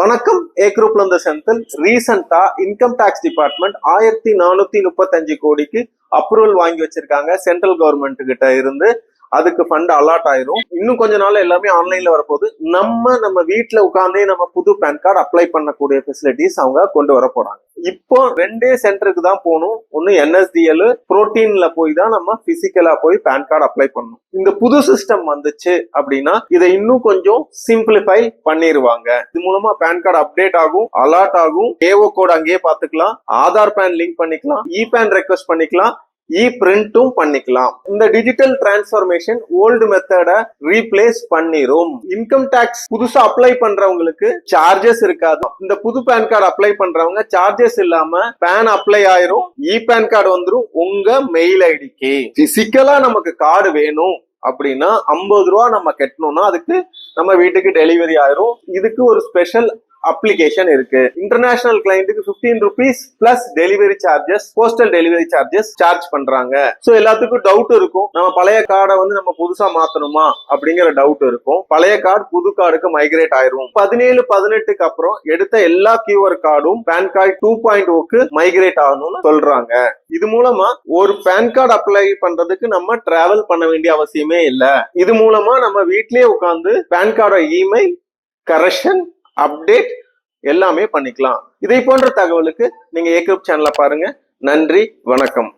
வணக்கம். ஏ குரூப்ல இருந்த செந்தில். ரீசெண்டா இன்கம் டாக்ஸ் டிபார்ட்மெண்ட் 1435 கோடிக்கு அப்ரூவல் வாங்கி வச்சிருக்காங்க சென்ட்ரல் கவர்மெண்ட் கிட்ட இருந்து. அதுக்கு ஃபண்ட் அலாட் ஆயிரும். இன்னும் கொஞ்ச நாள் எல்லாமே ஆன்லைன்ல வரப்போகுது. நம்ம வீட்டுல உட்கார்ந்தே நம்ம புது பேன் கார்டு அப்ளை பண்ணக்கூடிய ஃபெசிலிட்டிஸ் அவங்க கொண்டு வர போறாங்க. இப்போ 2 சென்டருக்கு தான் போகணும். ஒன்னு NSDL புரோட்டீன்ல போய் தான் நம்ம பிசிக்கலா போய் பேன் கார்டு அப்ளை பண்ணணும். இந்த புது சிஸ்டம் வந்துச்சு அப்படின்னா இதை இன்னும் கொஞ்சம் சிம்பிளிஃபை பண்ணிடுவாங்க. இது மூலமா பேன் கார்டு அப்டேட் ஆகும், அலாட் ஆகும், ஏஓ கோட் அங்கேயே பாத்துக்கலாம், ஆதார் பேன் லிங்க் பண்ணிக்கலாம், பேன் ரெக்வஸ்ட் பண்ணிக்கலாம், பிரிண்டும் பண்ணிக்கலாம். இந்த டிஜிட்டல் டிரான்ஸ்ஃபர்மேஷன் ஓல்டு மெத்தட ரீப்ளேஸ் பண்ணிரும். இன்கம் டாக்ஸ் புதுசா அப்ளை பண்றவங்களுக்கு சார்ஜஸ் இருக்காது. இந்த புது பேன் கார்டு அப்ளை பண்றவங்க சார்ஜஸ் இல்லாம பேன் அப்ளை ஆயிரும், பேன் கார்டு வந்துரும் உங்க மெயில் ஐடிக்கு. பிசிக்கலா நமக்கு கார்டு வேணும் அப்படின்னா 50 ரூபா நம்ம கட்டணும்னா அதுக்கு நம்ம வீட்டுக்கு டெலிவரி ஆயிரும். இதுக்கு ஒரு ஸ்பெஷல் அப்ளிகேஷன் இருக்கு. இன்டர்நேஷனல் கிளைண்ட்டுக்கு 15 rupees plus delivery charges, postal delivery charges charge பண்றாங்க. சோ எல்லாத்துக்கும் டவுட் இருக்கும், நம்ம பழைய கார்டை நம்ம புதுசா மாத்தணுமா அப்படிங்கிற டவுட் இருக்கும். பழைய கார்டு புது கார்டுக்கு மைக்ரேட் ஆயிரும். 17-18க்கு அப்புறம் எடுத்த எல்லா QR கார்டும் பேன் கார்டு 2.0க்கு மைக்ரேட் ஆகணும்னு சொல்றாங்க. இது மூலமா ஒரு பேன் கார்டு அப்ளை பண்றதுக்கு நம்ம டிராவல் பண்ண வேண்டிய அவசியமே இல்ல. இது மூலமா நம்ம வீட்லயே உட்கார்ந்து பேன் கார்டோட இமெயில் கரெக்ஷன் அப்டேட் எல்லாமே பண்ணிக்கலாம். இதை போன்ற தகவலுக்கு நீங்க ஏ குரூப் சேனலை பாருங்க. நன்றி, வணக்கம்.